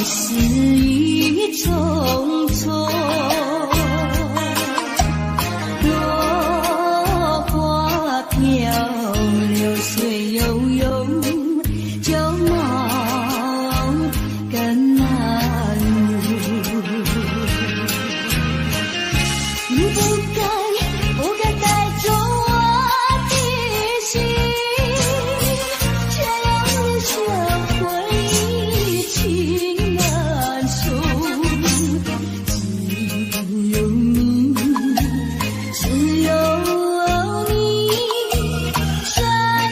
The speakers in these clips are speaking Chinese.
事已匆匆，落花飘流水悠悠，旧梦更难入。你不该带走我的心，却让留下回忆情难收。只有你，只有你，残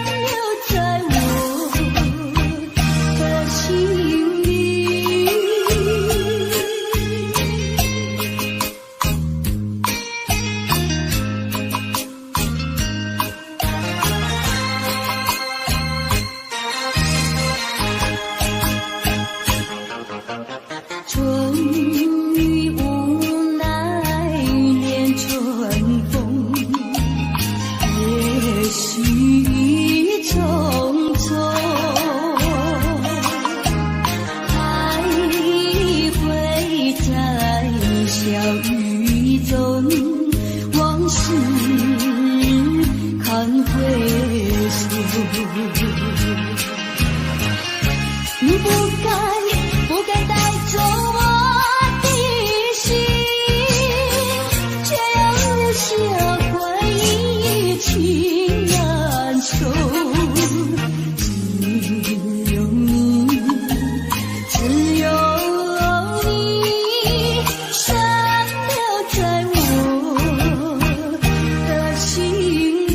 留在我的心里。春雨无奈恋春风，也许已匆匆，还会在小雨中，往事看回首。你不该带走我的心，却让留下回忆情难收。只有你，只有你，残留在我的心里。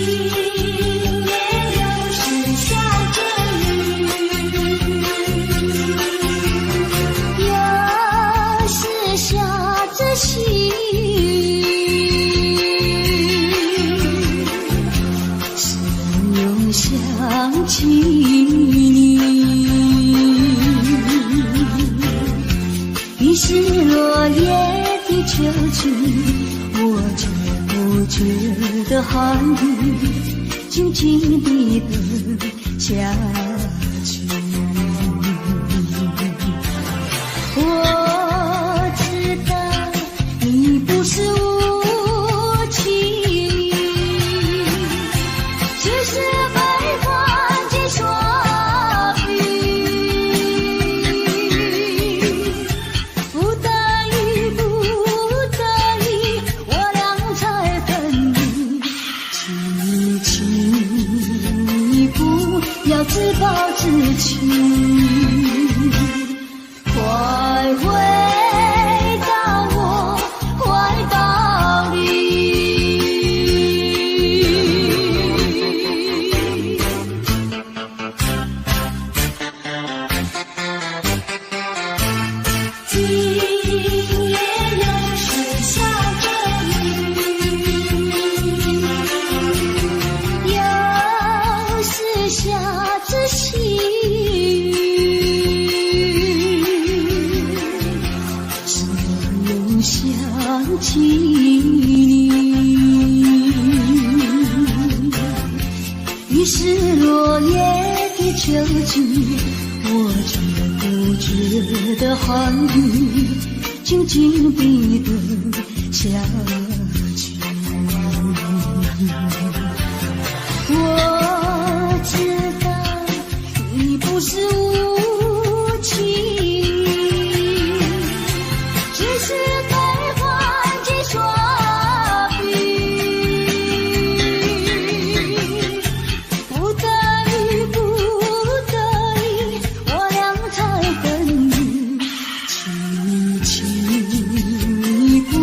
也有时下着雨，有时下着细雨，时又想起你，于是落叶的秋去，我却不觉得寒雨静静地等下去。我知道你不是无情，只是悲欢几说语，不得已不得已，我俩才分离。请你请你不要自暴自弃，快回到我怀抱里。今夜又是下着雨，又是下着细雨，是又想起你，于是落叶的秋去，我却不觉得寒雨静静地等下去。我知道你不是无情，只是悲欢几说语，不得已不得已，我俩才分离。请你不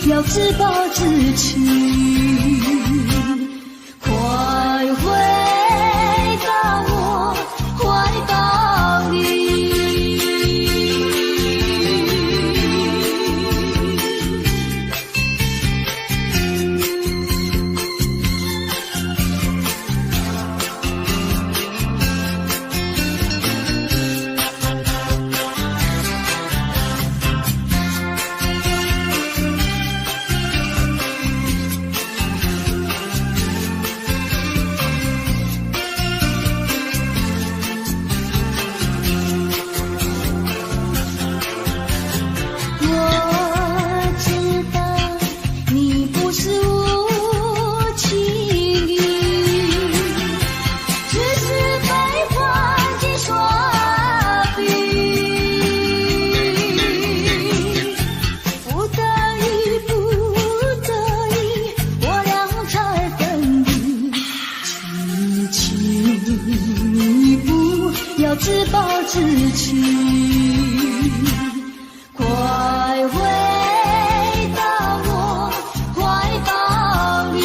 要自暴自弃，快回到我怀抱里。我知道你不是无情，只是悲欢几说语，不得已不得已，我俩才分离。请你不要自暴自弃，快回到我怀抱里。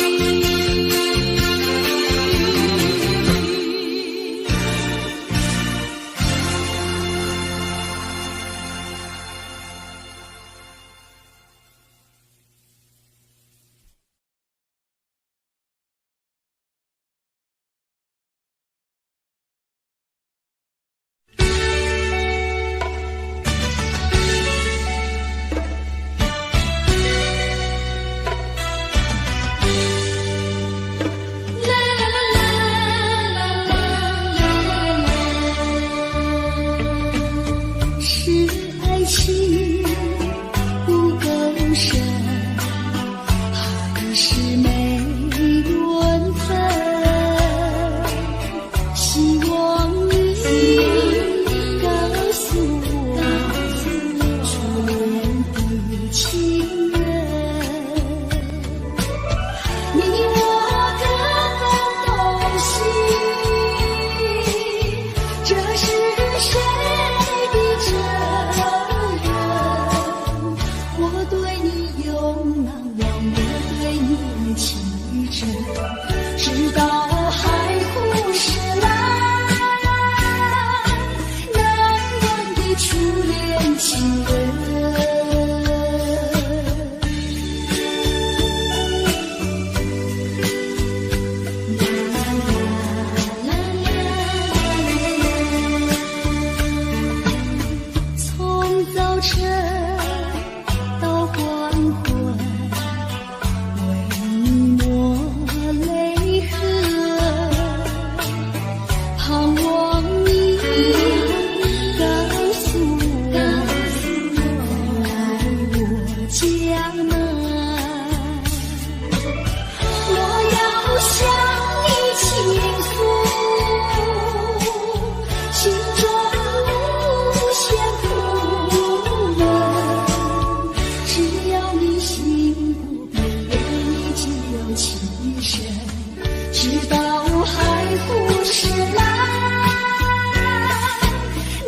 直到海枯石烂，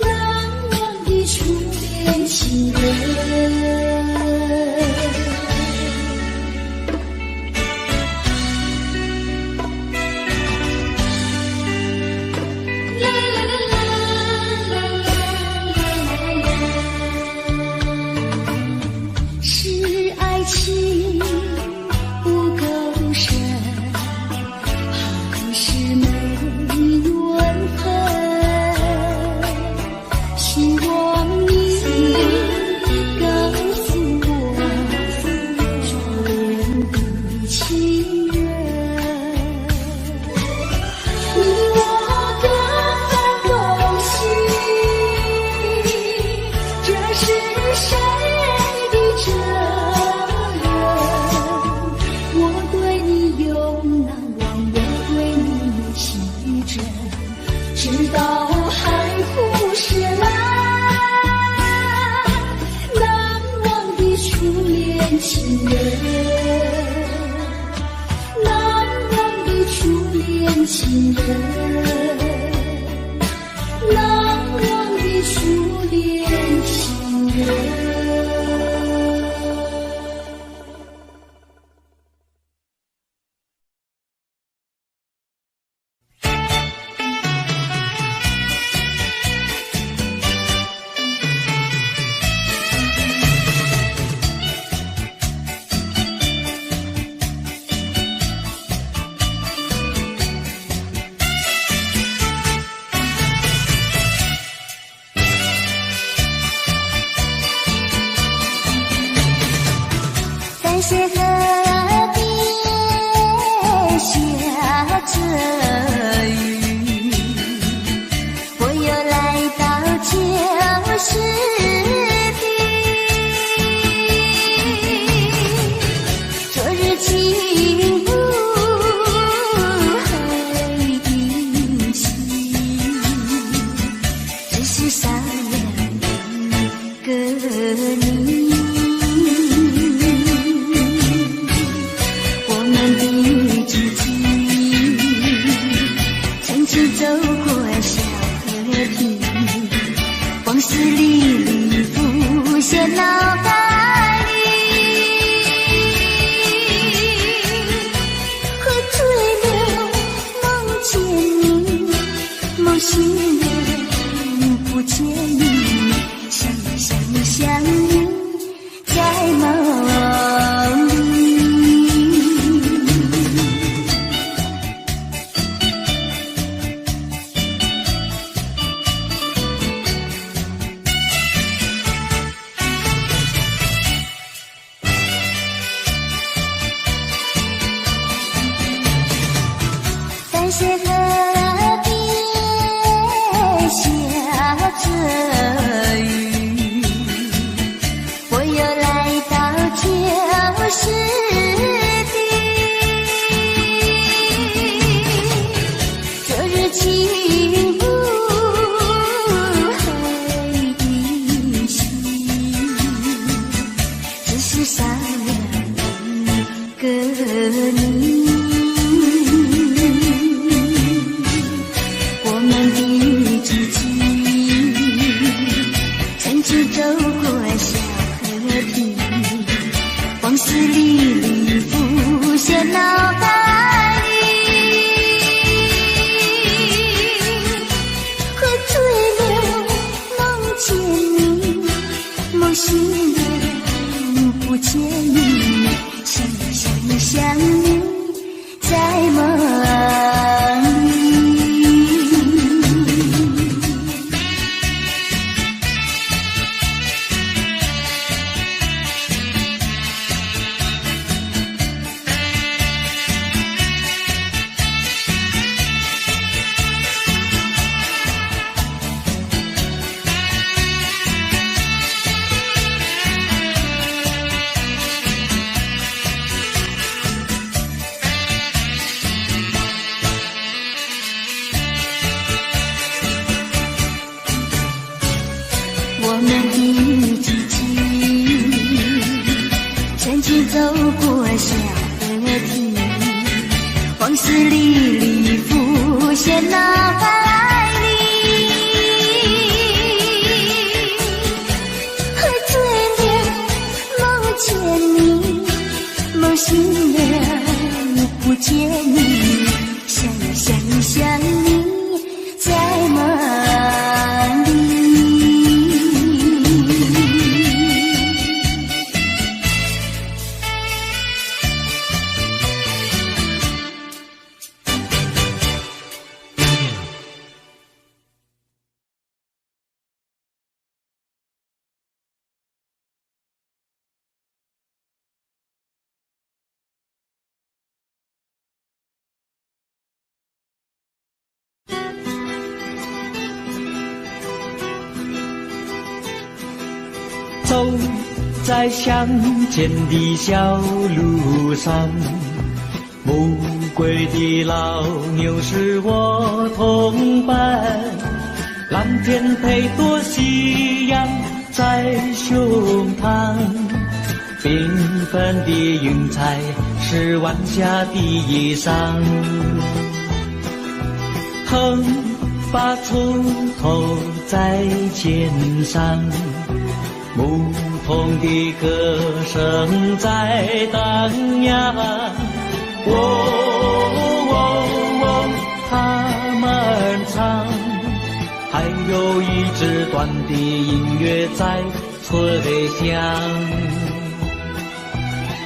难忘的初恋情人。是爱情不够深，还是没缘分？希望你告诉我初恋的情人，你我各分东西，这是谁的责任？我对你永难忘，我对你细真，直到海枯石烂，难忘的初恋情人，难忘的初恋情人，难忘的初恋情人。三线河边下着雨，我又来到旧时地，昨日情不会依稀，只是少了一个你。走过小河堤，往事历历浮现脑海里，喝醉了梦见你，梦醒了不见你，想你在梦里。三线河边下着雨，我又来到旧时地，昨日情不会依稀，只是少了一个你。我们的知己曾经走过小河堤，往事历历浮现脑海里，喝醉了梦见你，梦醒了不见你，想你在梦里。我们的知己曾经走过小河堤，往往事历历浮现脑海里，醉了梦见你，梦醒了不见你，想你在哪里？走在乡间的小路上，暮归的老牛是我同伴，蓝天配朵夕阳在胸膛，缤纷的云彩是晚霞的衣裳，横把锄头在肩上，牧童的歌声在荡漾，他们唱，还有一支短的音乐在吹响，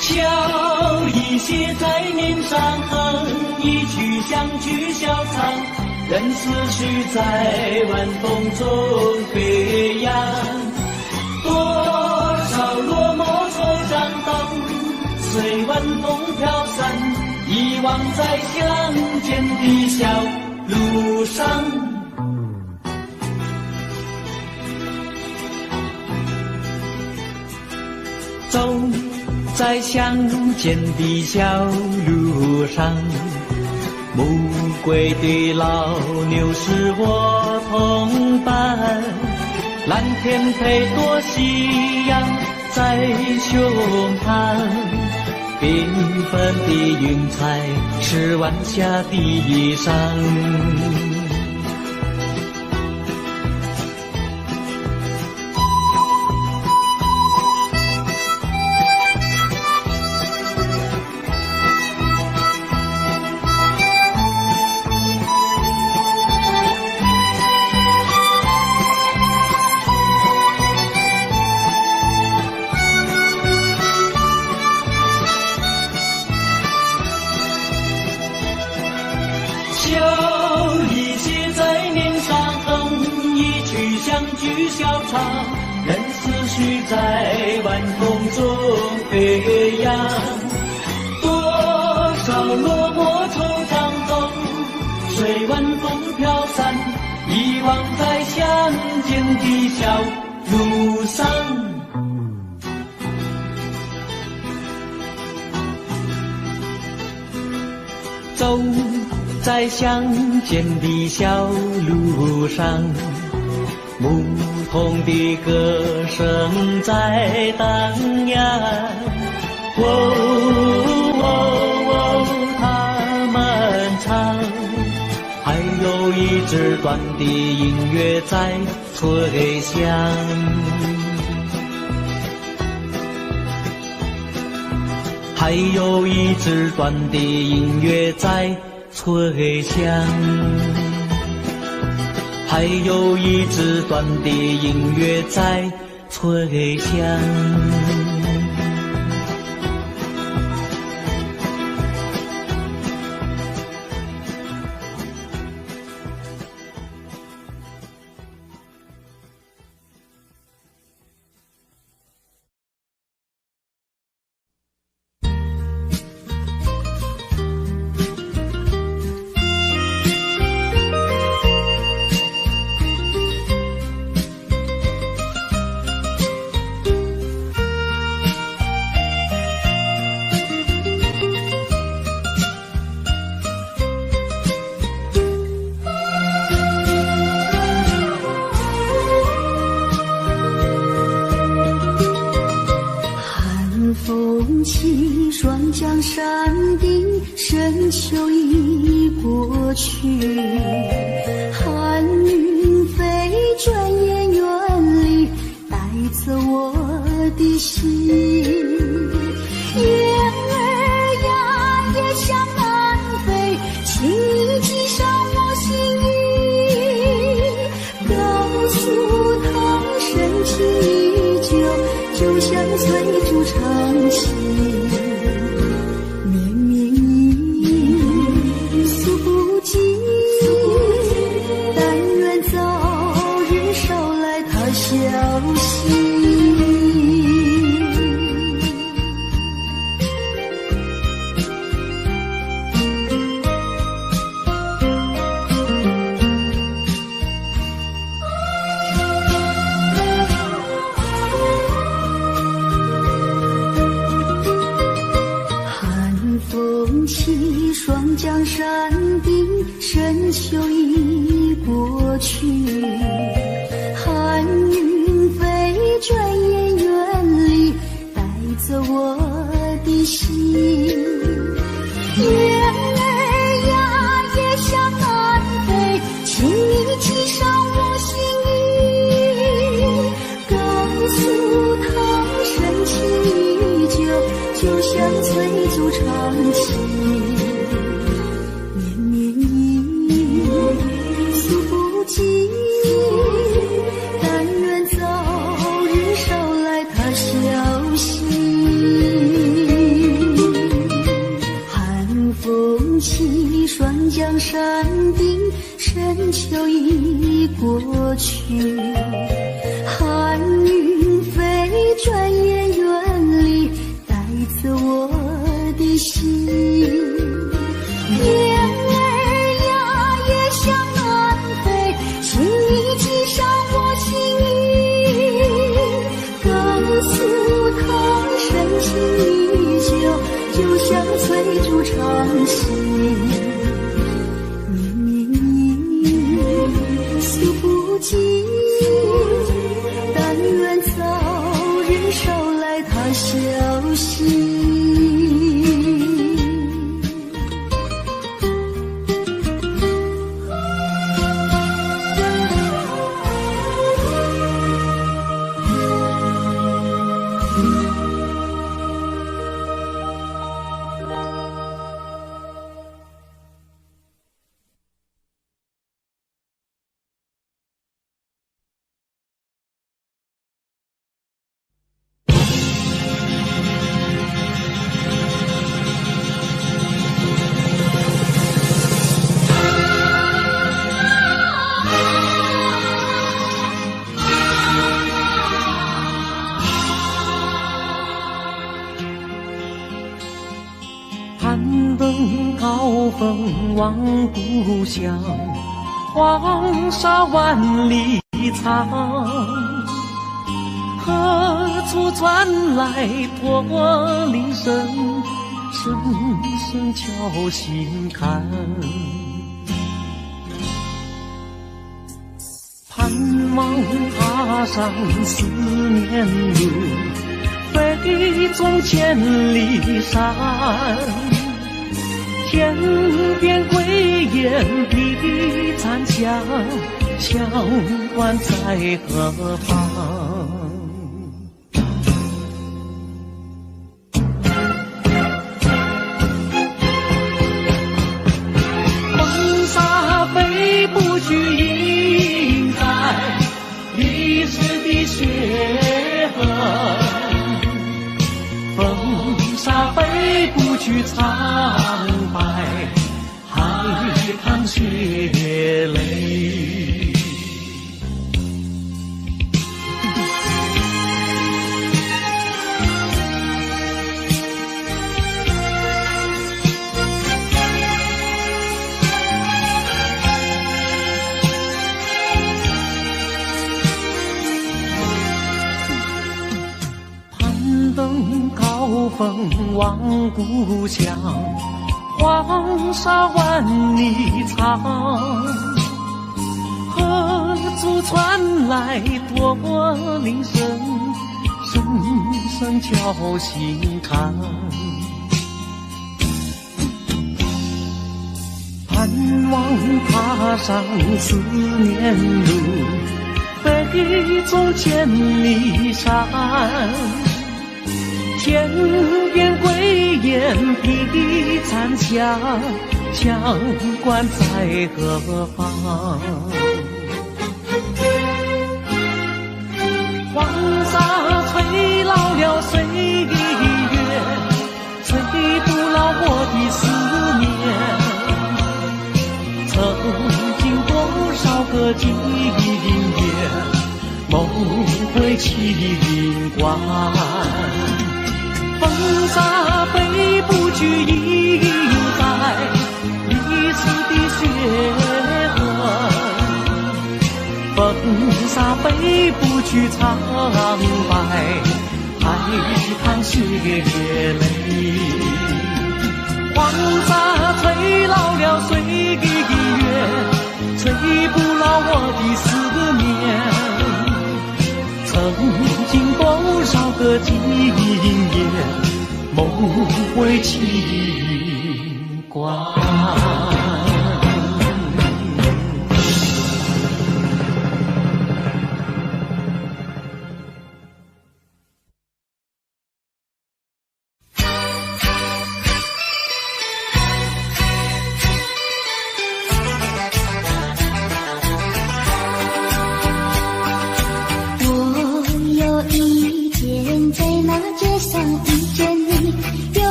笑意写在脸上，哼一曲乡曲小唱，任思绪在晚风中飞扬。多少落寞惆怅等随晚风飘散，遗忘在乡间的小路上。走在乡间的小路上，暮归的老牛是我同伴，蓝天配朵夕阳在胸膛，缤纷的云彩是晚霞的衣裳，任思绪在晚风中飞扬，多少落寞惆怅等随晚风飘散，遗忘在乡间的小路上。走在乡间的小路上，牧童的歌声在荡漾，他们唱，还有一支短的音乐在吹响，还有一支短的音乐在吹响，还有一支短的音乐在吹响。过去，寒云飞，转眼远离，带走我的心。雁儿呀，也向南飞，请你寄上我心意，告诉他深情依旧，就像翠竹长青。江山定，深秋已过去，寒云飞，转眼远离，带走我的心。雁儿呀，也向南飞，请你寄上我心意，告诉他深情依旧，就像翠竹长青。但愿早日捎来他消息。寒风起，霜降山顶，深秋已过去，寒云飞，转眼远离，带走我的心。雁儿呀，也向南飞，请你寄上我心意，告诉他深情依旧，就像翠竹长青。绵绵意诉不尽，但愿早日捎来他消息。高峰望故乡，黄沙万里长，何处传来驼铃声，声声敲心坎。盼望踏上思念路，飞纵千里山。天边归雁的残响，相关在何方？风沙飞不去，印在历史的血痕。风沙飞不去，苍白海棠血泪。攀登高峰望故乡，黄沙万里长，何处传来驼铃声，声声敲心坎。盼盼望踏上思念路，杯中千里山。天边归雁披残霞，羌关在何方？黄沙吹老了岁月，吹不老我的思念。曾经多少个今夜，梦回秦关。风沙飞不去，印在历史的血痕。风沙飞不去，苍白海棠血泪。黄沙吹老了岁月，吹不老我的思念。曾经多少个今夜，梦回秦关。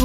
我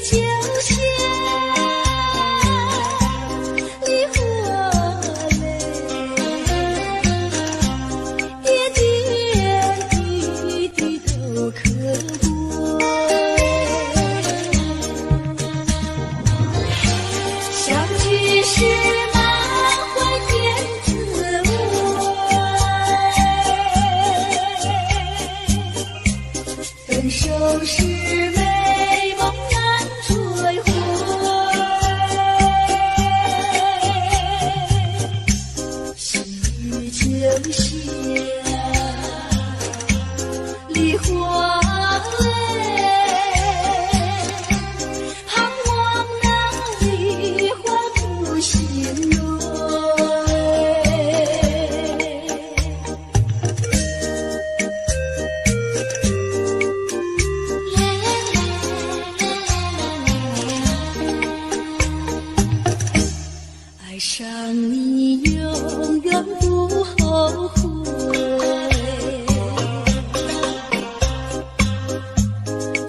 就像梨花泪，点点滴滴都可贵。相聚时满怀甜滋味，分手时美梦难追回。细雨就像梨花泪，盼望那梨花不心蕊。爱上你永远不后悔，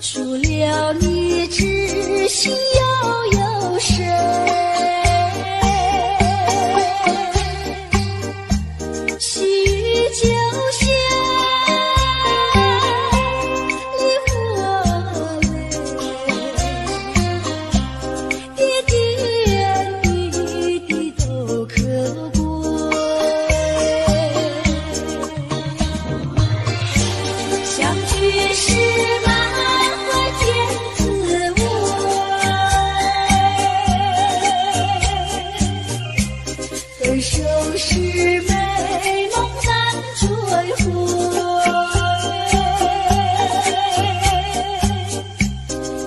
除了你知心又有谁？细雨就像梨花泪，点点滴滴都可贵。相聚时满怀甜滋味，分手时美梦难追回。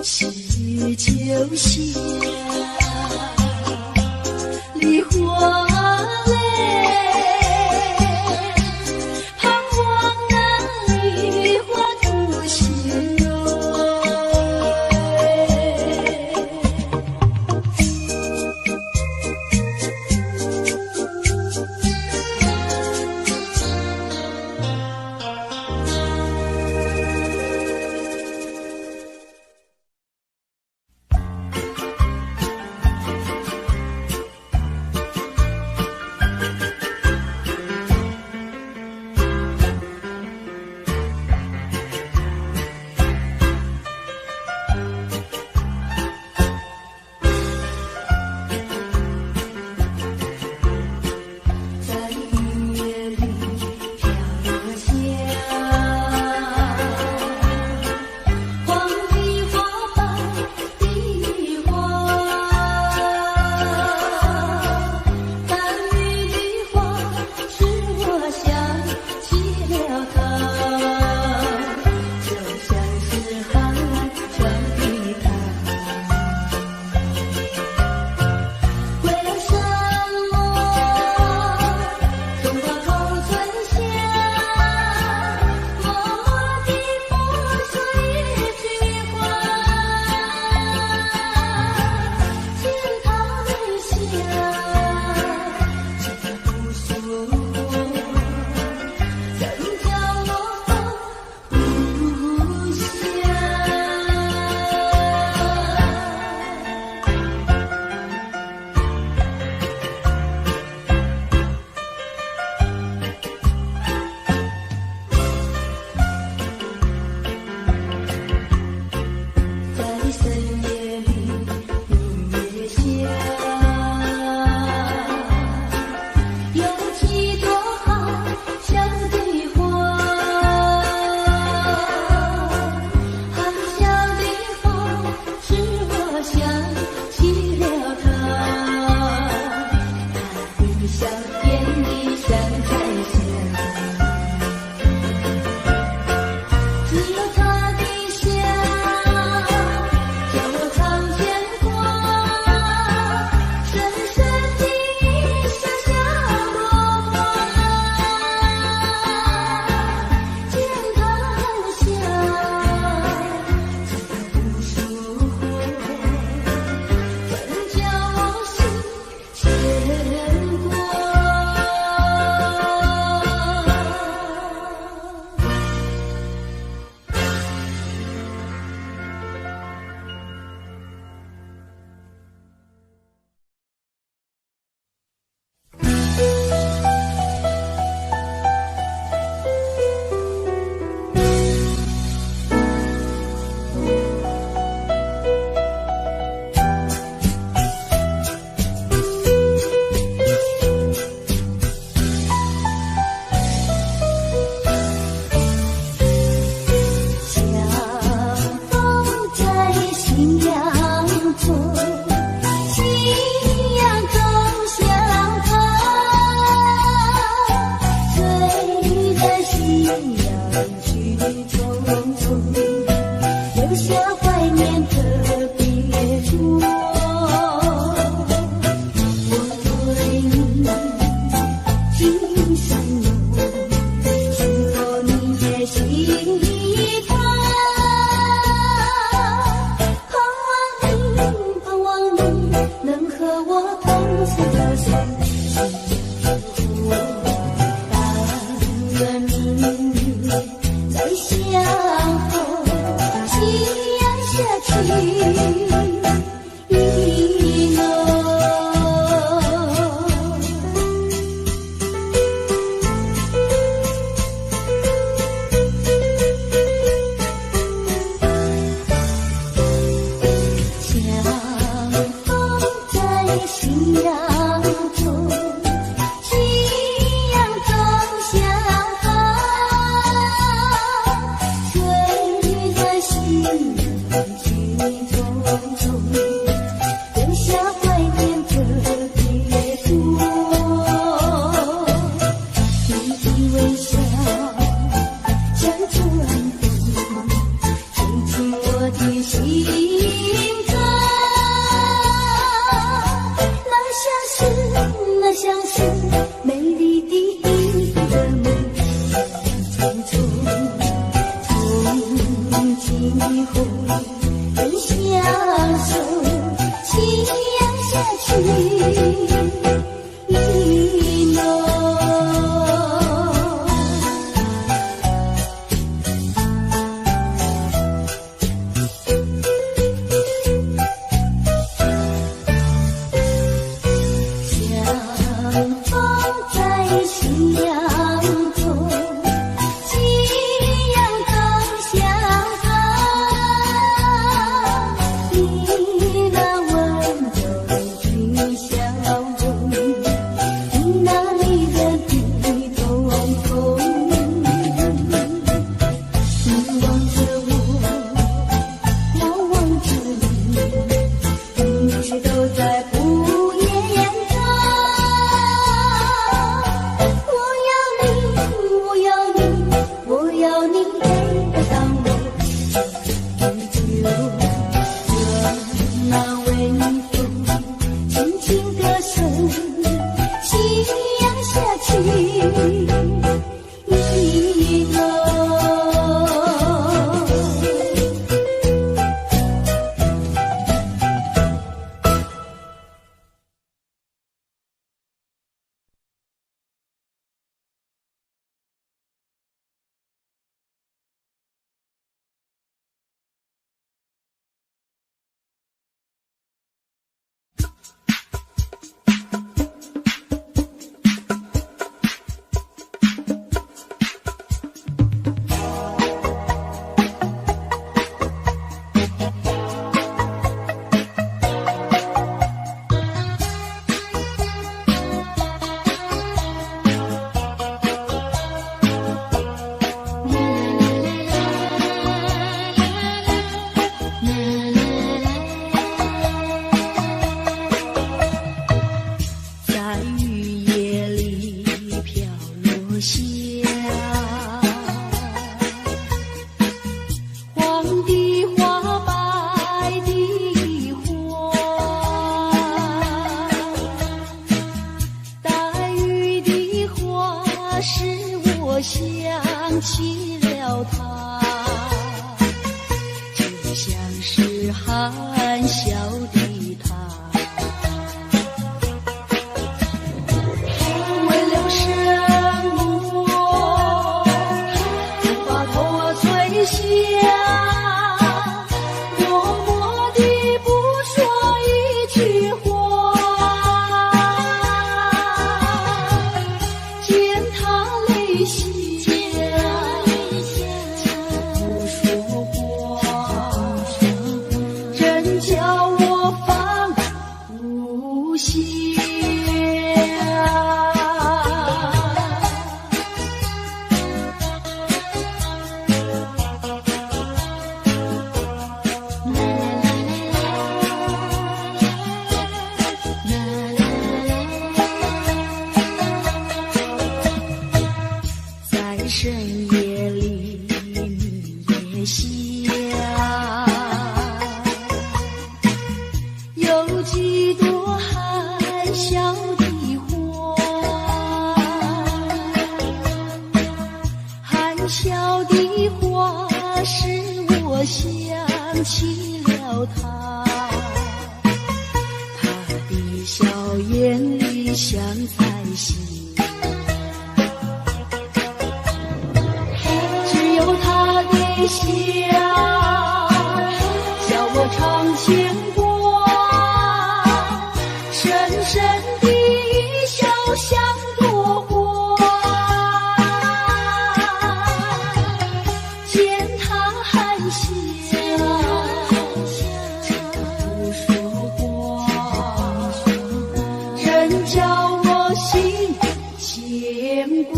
细雨就像梨花泪，盼望那梨花不心蕊。在音乐里飘落下黄的花，白的花，淡绿的花使我想起了他，就像是寒霜的他。为了什么中国头春夏，默默地不说一句话，见他微笑，真不舒服，真叫我放不下。在深夜里，明月下，有几朵好香的花，含笑的花使我想起了他，他的笑变得像彩霞，只有他的笑叫我常牵挂，深深地下下落花，见他笑真不舒服，叫我有几朵含笑的花，含笑的花使我想起了他，他的笑眼里像彩星，只有他的笑叫我常牵挂，深深的笑像朵花，见他含笑不说话，真叫我心牵挂。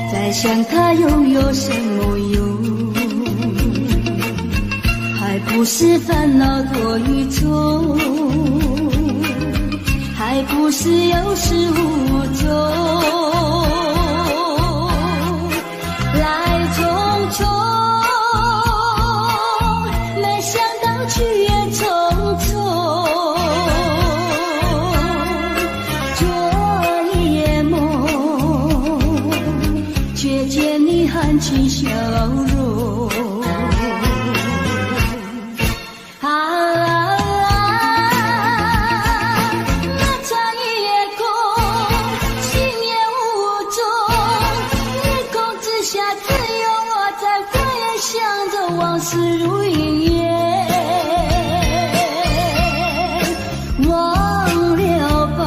在想他又有什么用？还不是烦恼多于众，还不是有始无终，来匆匆，没想到去也匆匆。却见你含情笑容，那场夜空，心也无踪，夜空之下只有我在回想着往事如云烟，忘了吧，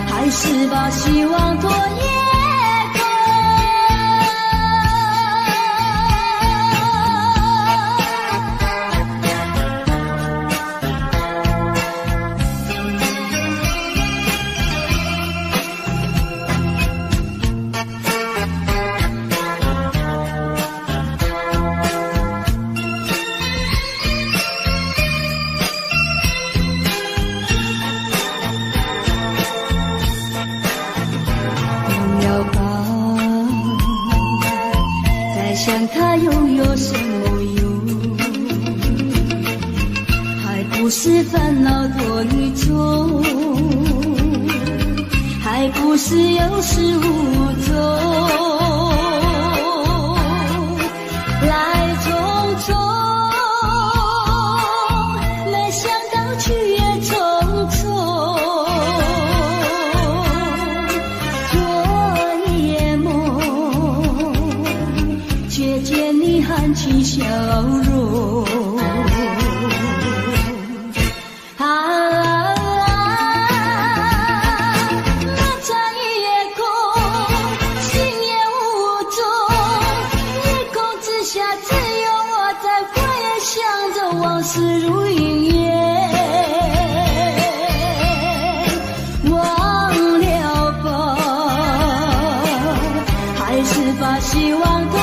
还是把希望托夜。想他又有什么用？还不是烦恼多于众，还不是有始无终，来匆匆，没想到去也匆匆。昨夜梦，却见你含情笑容，那场夜空，心也无踪，夜空之下只有我在回想着往事如云烟，忘了吧，还是把希望托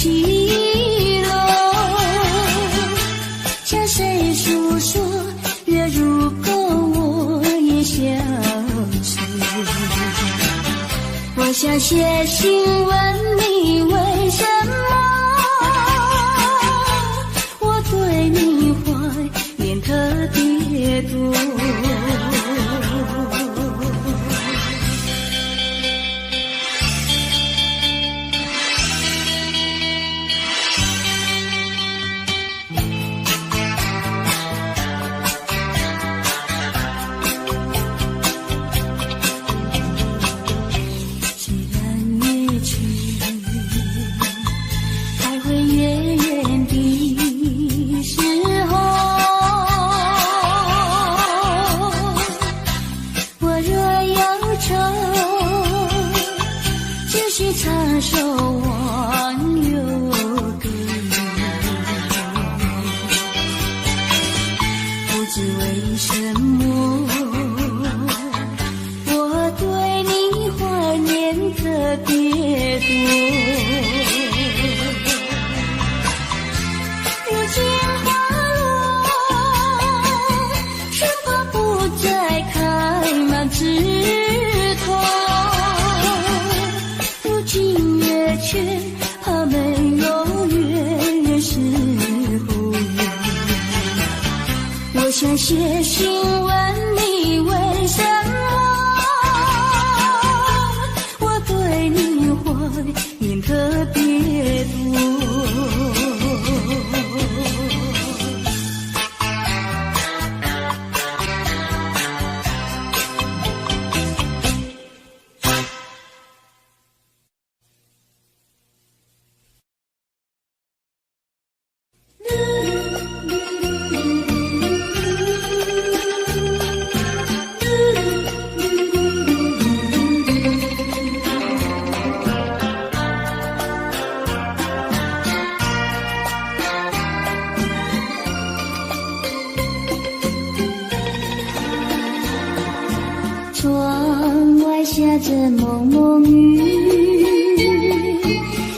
起落，向谁诉说？月如钩，我也消失。我想写信问你，为什么我对你怀念特别多？唱首忘忧歌，不知为什么，我对你怀念特别多。如今花落，生怕不再开满枝头。却怕没有月时候，我想写信问你，为什么我对你怀念特别多？窗外下着蒙蒙雨，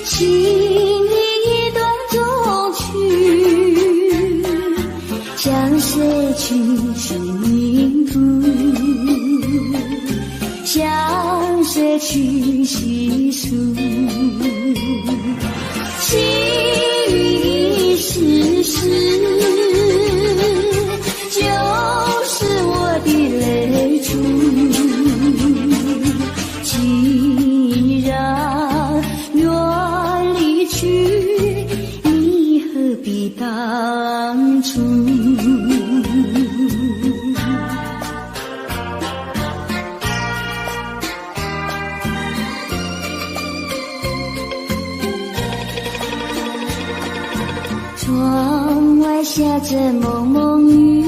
心里一段衷曲，向谁去倾吐？向谁去细数？细雨丝丝，就是我的泪珠。既然愿离去，你何必当初？窗外下着蒙蒙雨，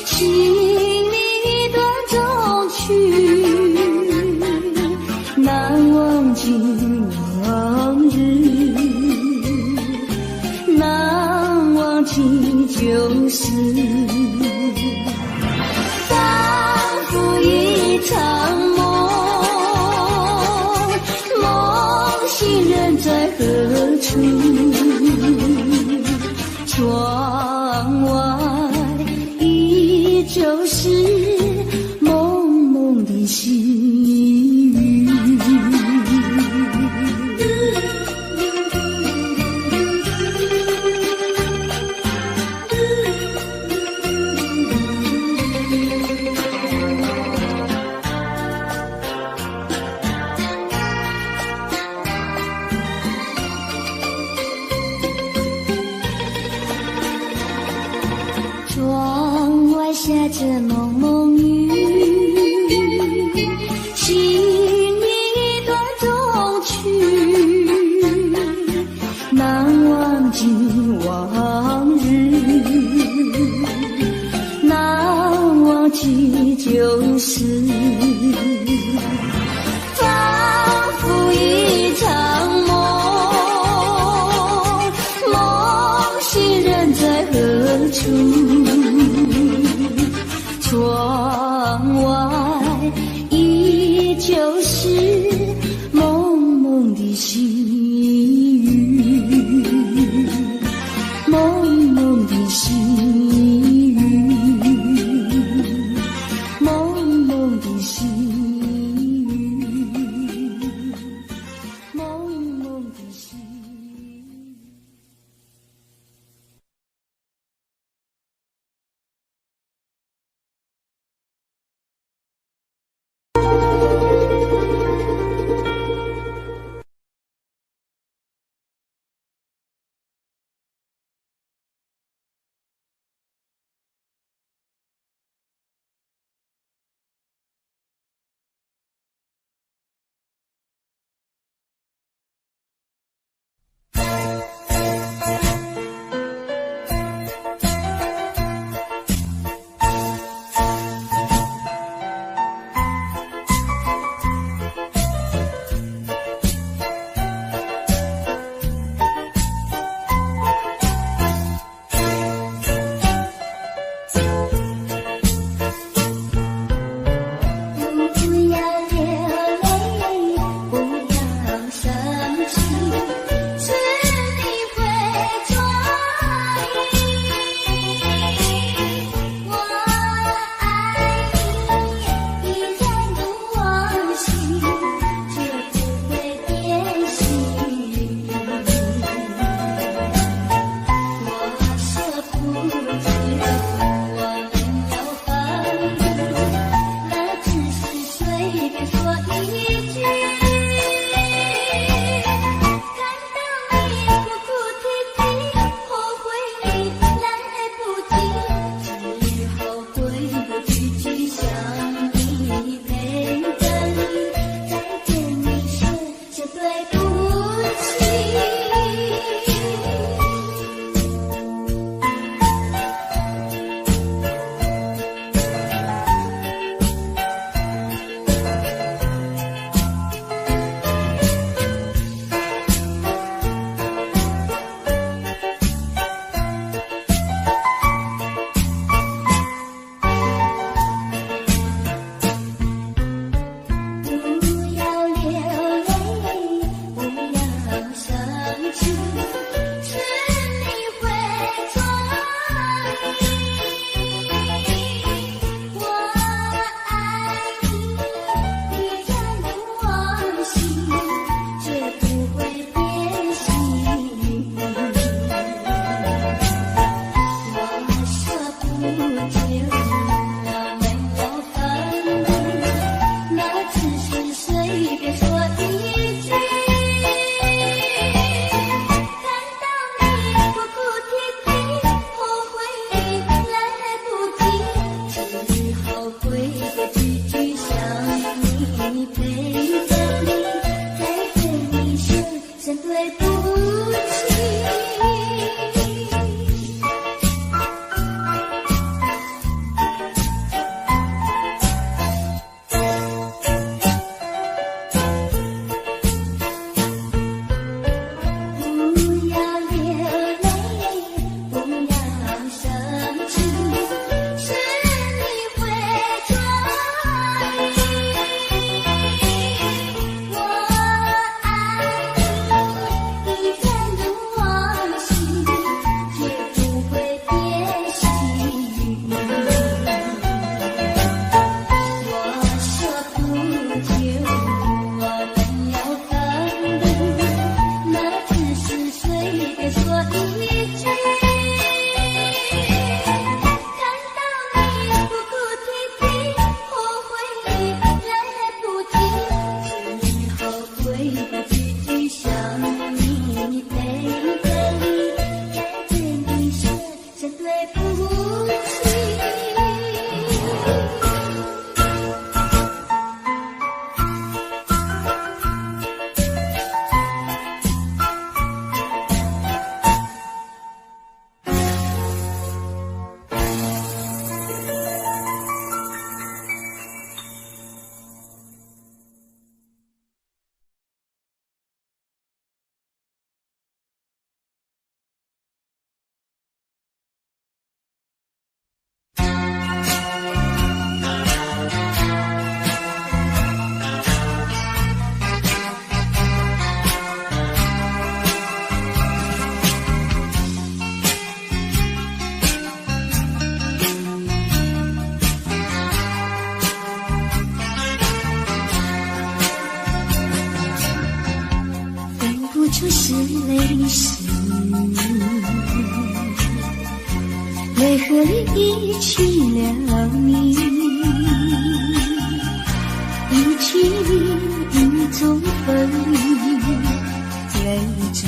心里一段衷曲，难忘记往日，难忘记旧事，仿佛一场梦，梦醒人在何处？窗外依旧是蒙蒙的细雨。窗外下着蒙蒙雨，心里一段衷曲，难忘记往日，难忘记旧事，仿佛一场梦，梦醒人在何处？窗外依旧是蒙蒙的细雨。便说一句。看到你哭哭啼啼，后悔你来不及，只好挥个句句想你，陪着你，再见你说声对不起。是泪湿，泪河里遗弃了你，遗弃你雨中风雨，泪中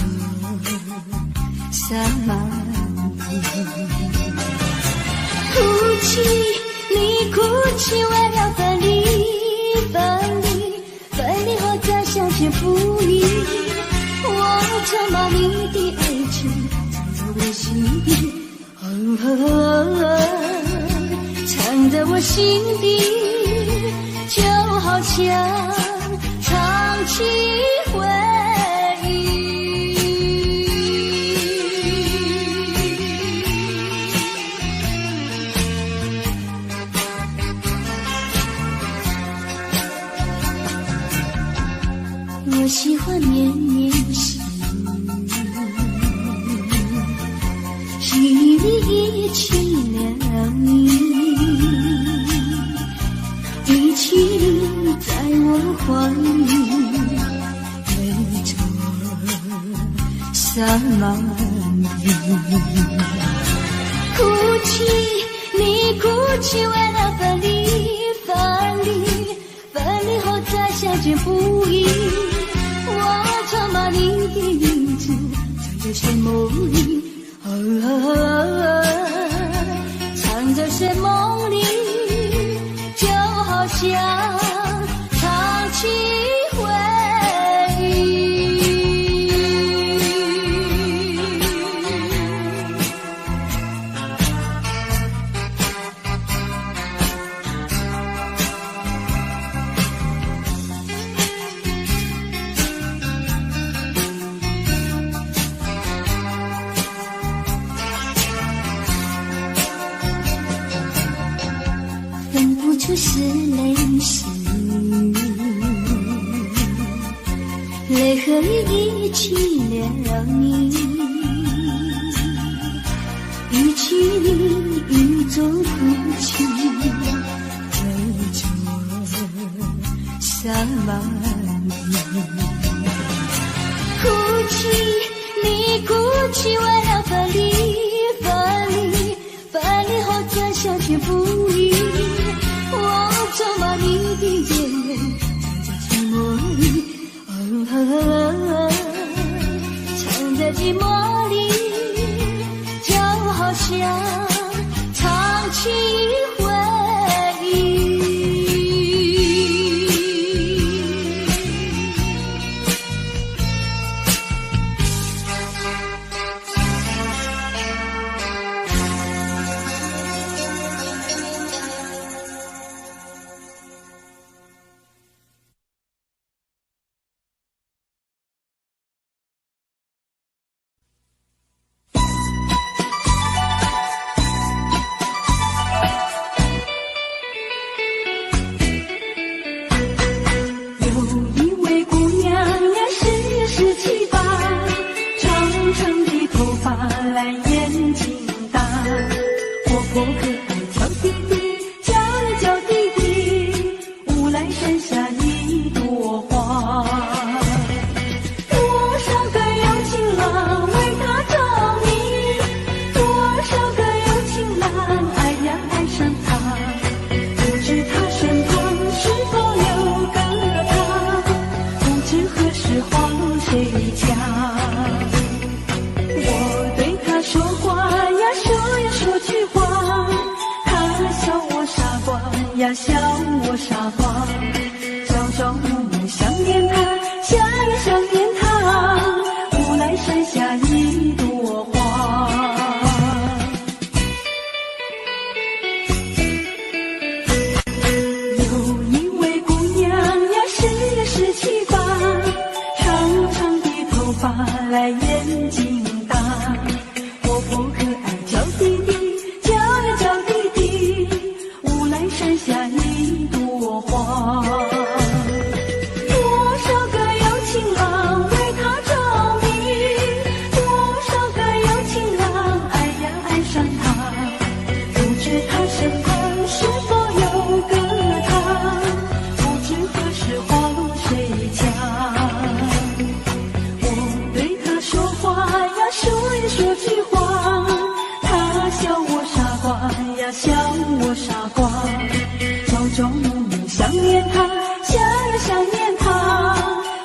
洒满地。哭泣，你哭泣，为了分离，分离，分离后再相见不易。我承包你的爱情，藏在我心底，藏在我心底，就好像唱起回忆。我喜欢绵绵细雨里遗弃了你，遗弃你在我怀里，泪中洒满地。哭泣，你哭泣，为了分离，分离，分离再相见不易。我常把你的影子藏在睡梦里，藏在睡梦里，就好像唱起回忆。分不出是泪是泪和雨一起了你，雨起你雨中哭泣，为着我洒满地。哭泣，你哭泣，为了分离，分离后再相见不易。我总把你的眼泪藏在寂寞里，藏在寂寞里，就好像唱起回忆。笑我傻瓜，朝朝暮暮想念他，想呀想念他，无来山下一朵花。有一位姑娘呀，17、18，长长的头发来眼睛大，活泼可爱叫弟弟，叫呀叫弟弟，无来山下一朵花。多少个有情郎为她着迷，多少个有情郎爱呀爱上她，不知他身旁是否有个他，不知何时花落谁家。我对他说话呀，说呀说句话，他笑我傻瓜呀，笑我傻瓜。朝朝暮暮想念他，想呀想念他，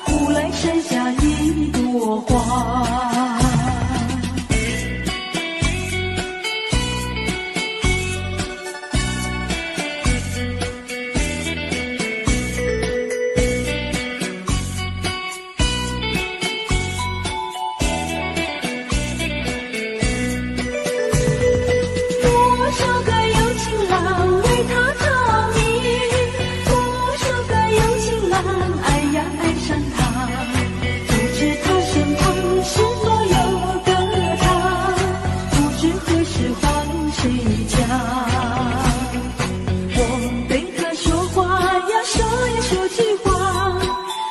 无来山下一朵花。多少个有情郎为她着迷，多少个有情郎爱呀爱上她，不知他身旁是否有个他，不知何时花落谁家。我对他说话呀，说呀说句话，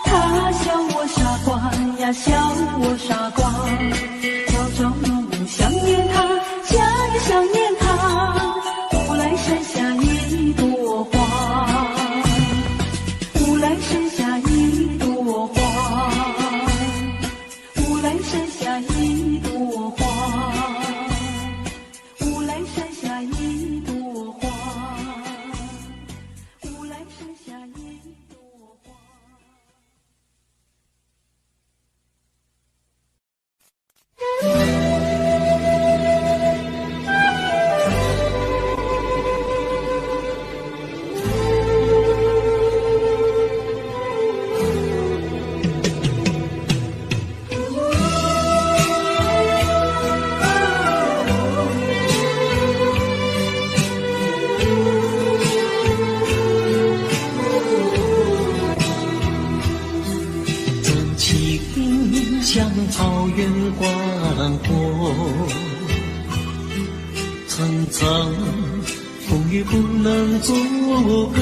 他笑我傻瓜呀，笑我傻瓜。朝朝暮暮想念他，想呀想念他，无来山下一朵花，无来山下一朵花，无来山下一朵花，无来山下一朵花，无来山下一朵花。像草原广阔，层层风雨不能阻隔，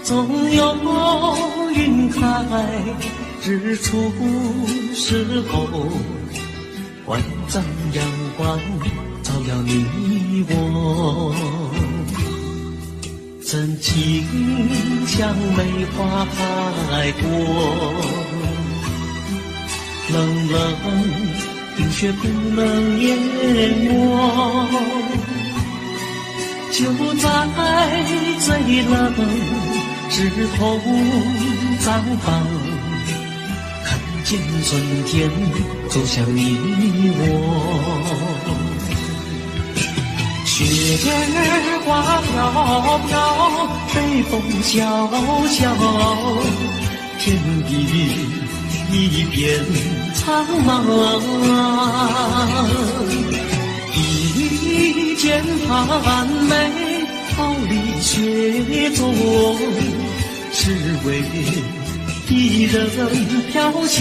总有云开日出时候，万丈阳光照耀你我，真情像梅花开过，冷冷冰雪不能淹没，就在最冷枝头绽放，看见春天走向你我。雪儿花飘飘，北风萧萧，天地一片苍茫。一剑寒梅，毫厘雪中，只为一人飘香。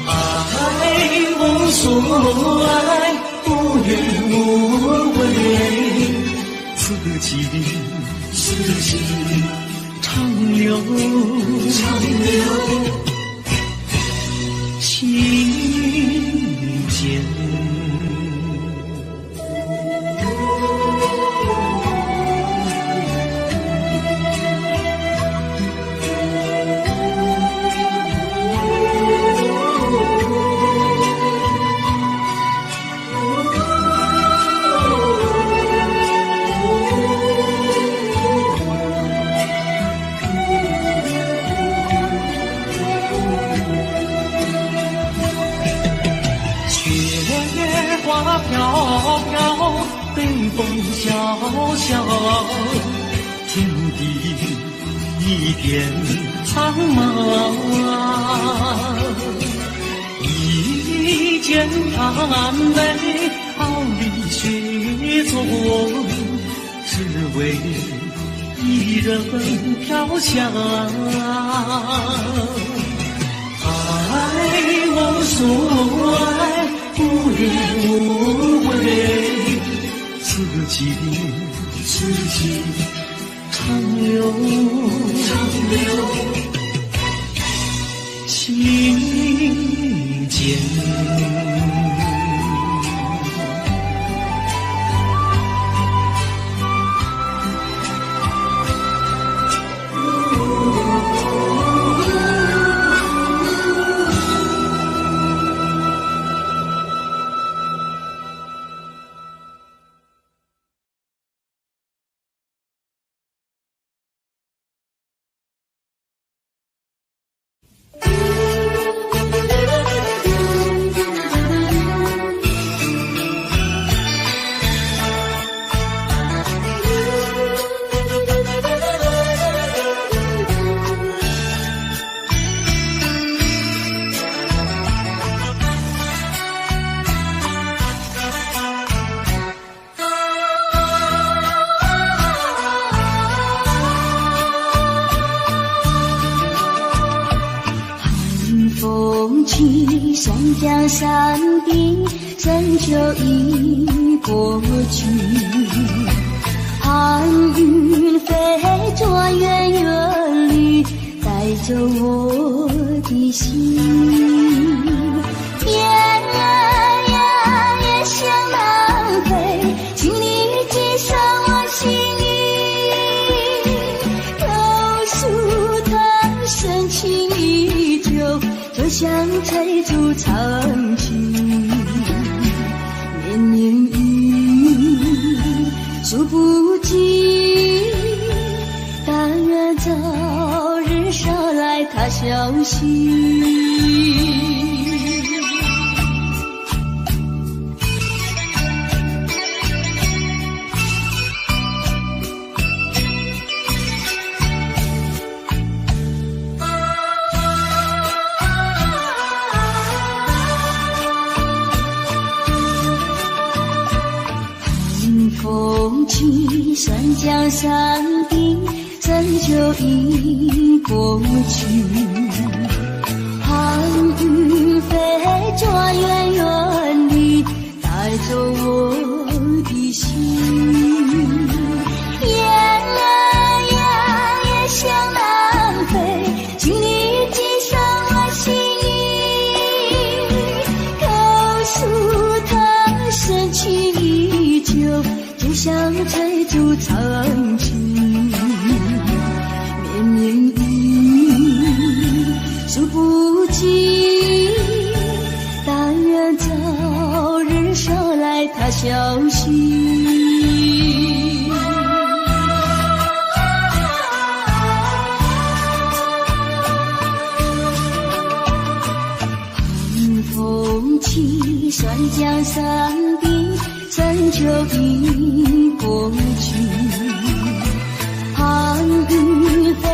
爱无所爱，无怨无悔，此情长留情间。飘飘，北风萧萧，天地一片苍茫。一剑寒梅，毫厘雪中，只为一人飘香。爱无所爱，无怨无悔，此情长留情间。山江山顶，深秋已过去，寒云飞着远远里，带走我的心。雁向南飞，请你寄上我心意。榕树藤深情依旧，就像翠竹长青。年年雨，数不尽，但愿早日捎来他消息。风起，山江山顶，真就已过去。寒雨飞转远远地带走我的心，夜向南飞，请你寄上我心意，告诉他深情依旧，就像追逐长情，绵绵雨数不尽，但愿早日捎来他消息。寒风起，酸江山冰，真就已过去。寒雨飞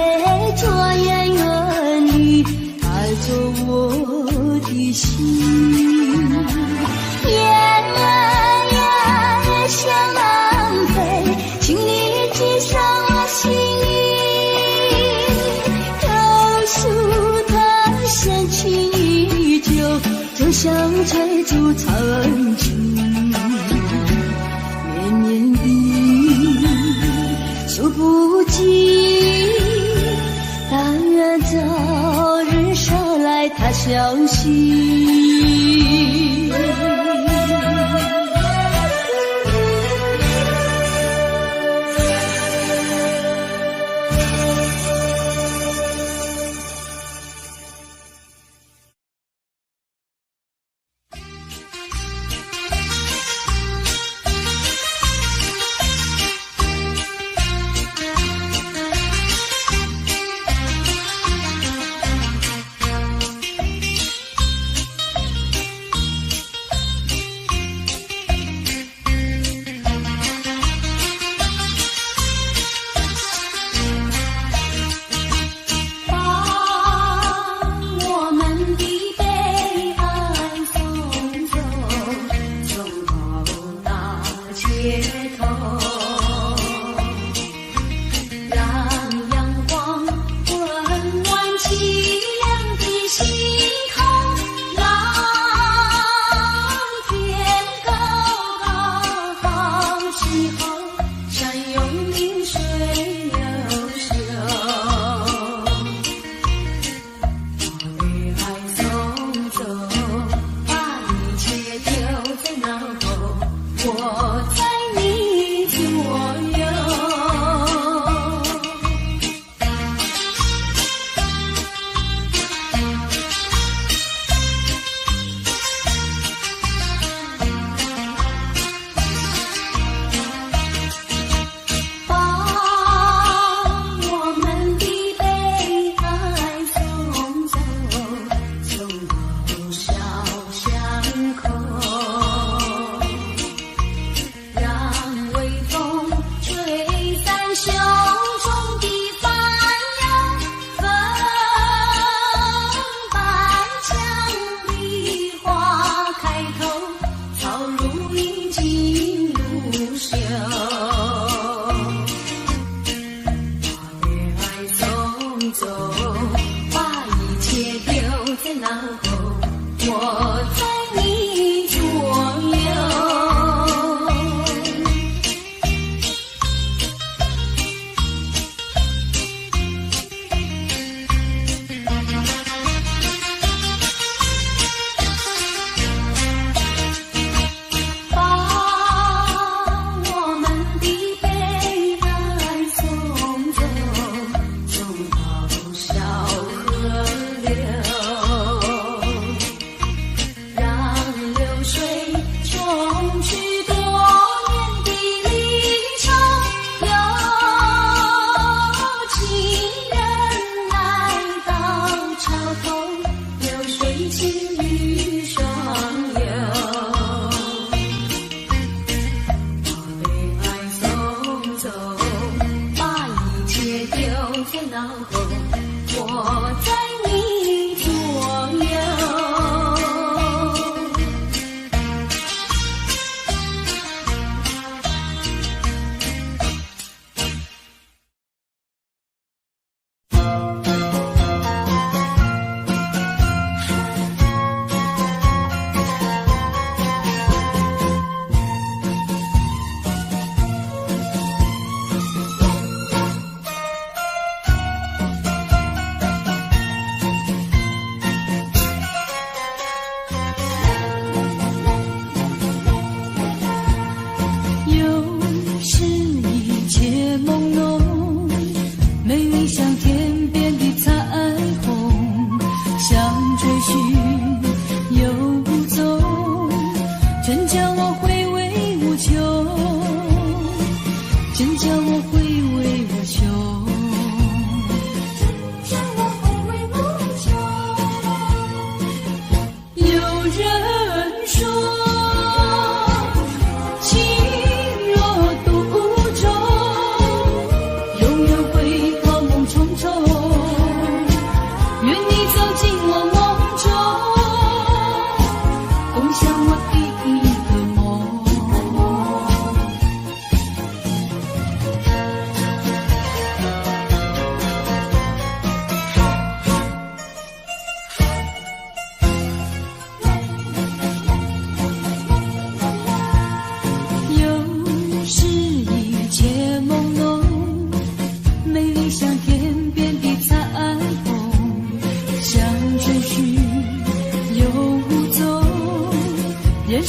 转远远地带走我的心，夜向南飞，请你寄上我心意，告诉他深情依旧，就像追逐长情，绵绵雨数不尽，但愿早日捎来他消息。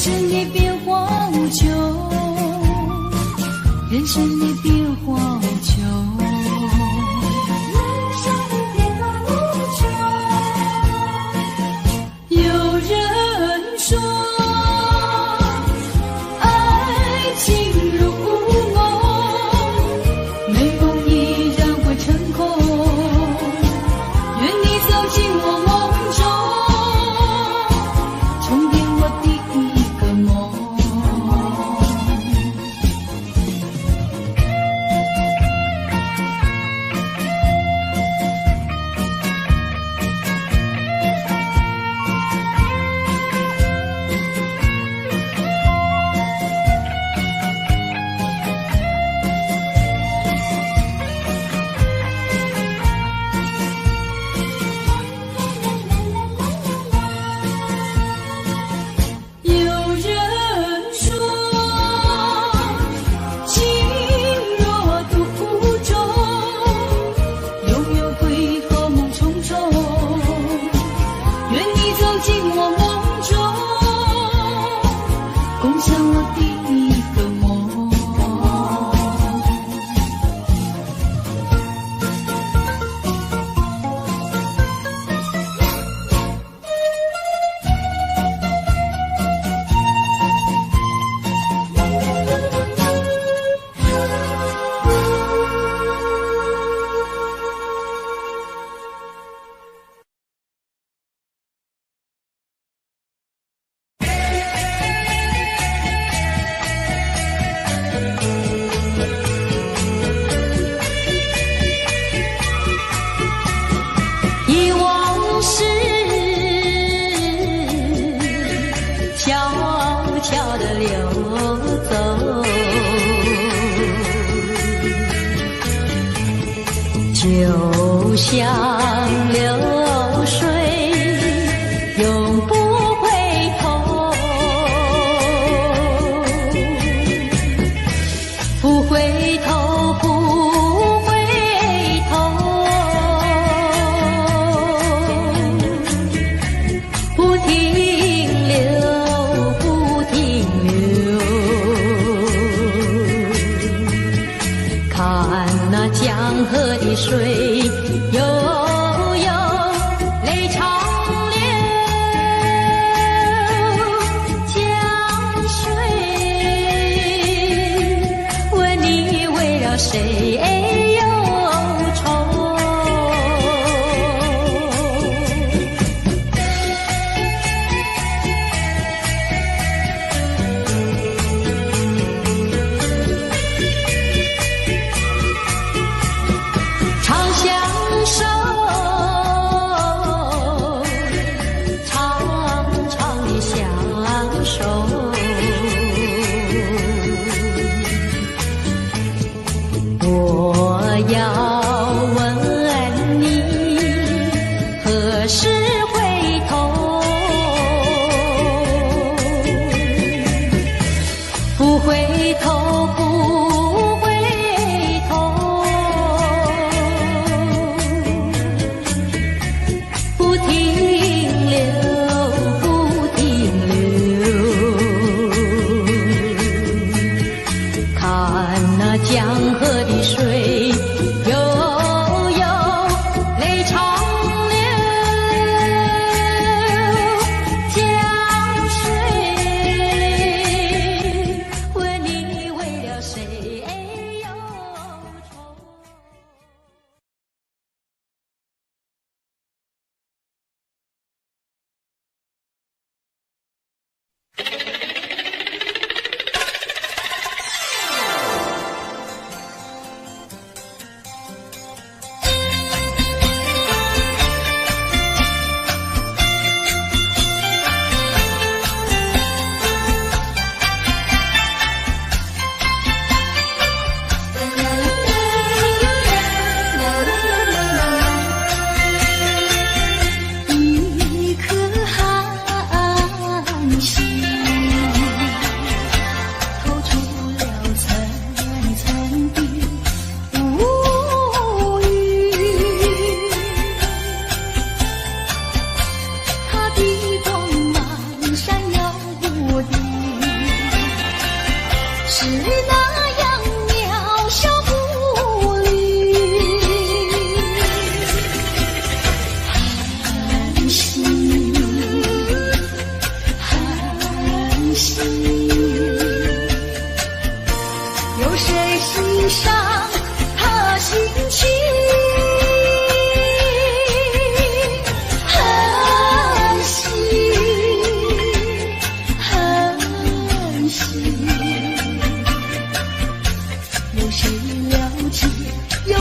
生的变化无穷，人生的变化无穷，人生的变化无穷。有人说爱情如梦，美梦依然会成空，愿你走进我梦中，重叠我的一个梦。忆往事悄悄地流走，就像流水永不回头，不回头，不回头，不停留，不停留。看那江河的水悠悠，泪长流。江水问你为了谁忧愁？常相守，常常的相守。我要问你何时回头？不回头，不回头，不停留，不停留。看那江河的水悠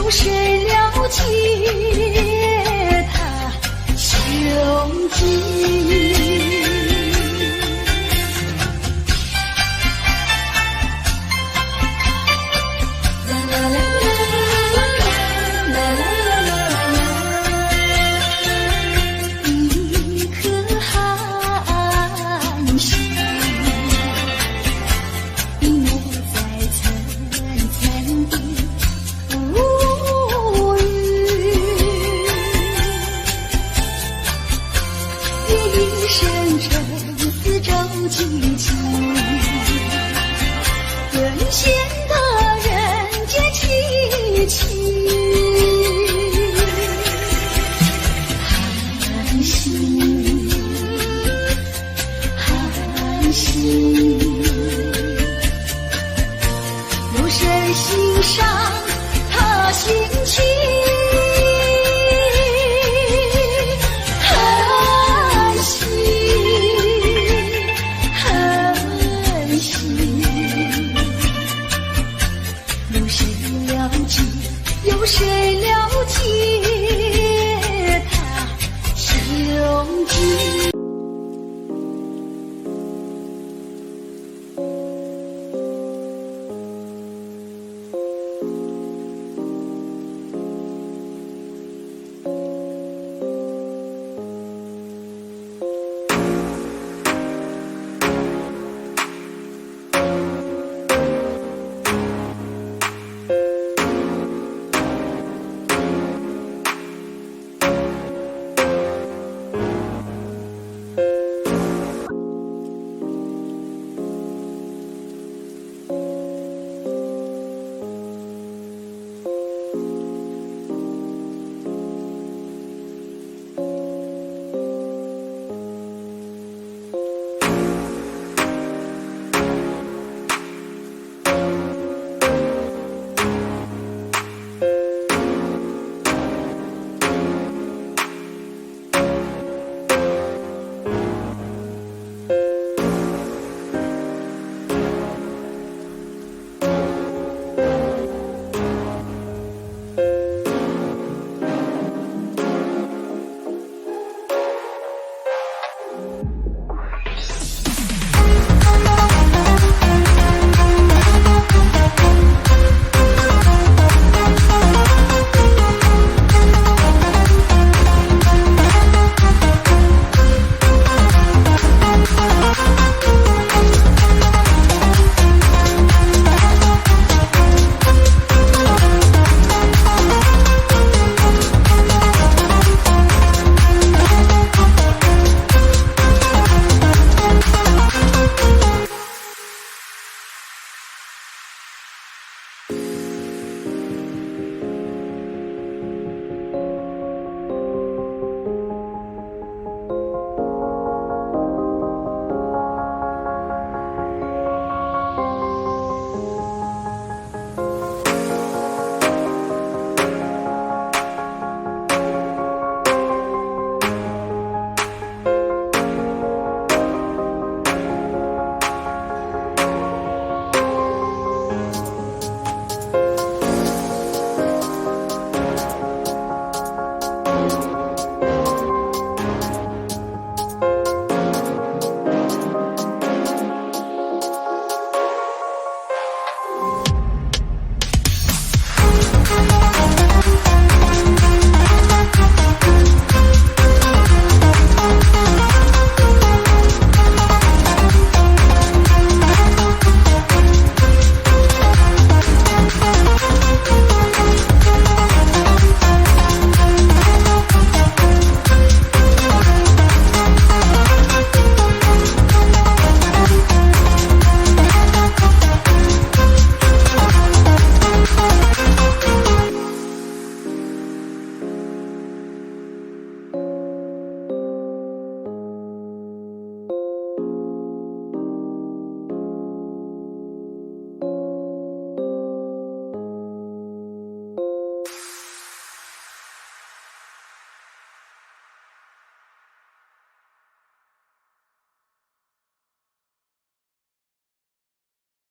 有谁了解他胸襟？更显得人间凄凄，寒心，寒心，有谁欣赏他心情？有谁了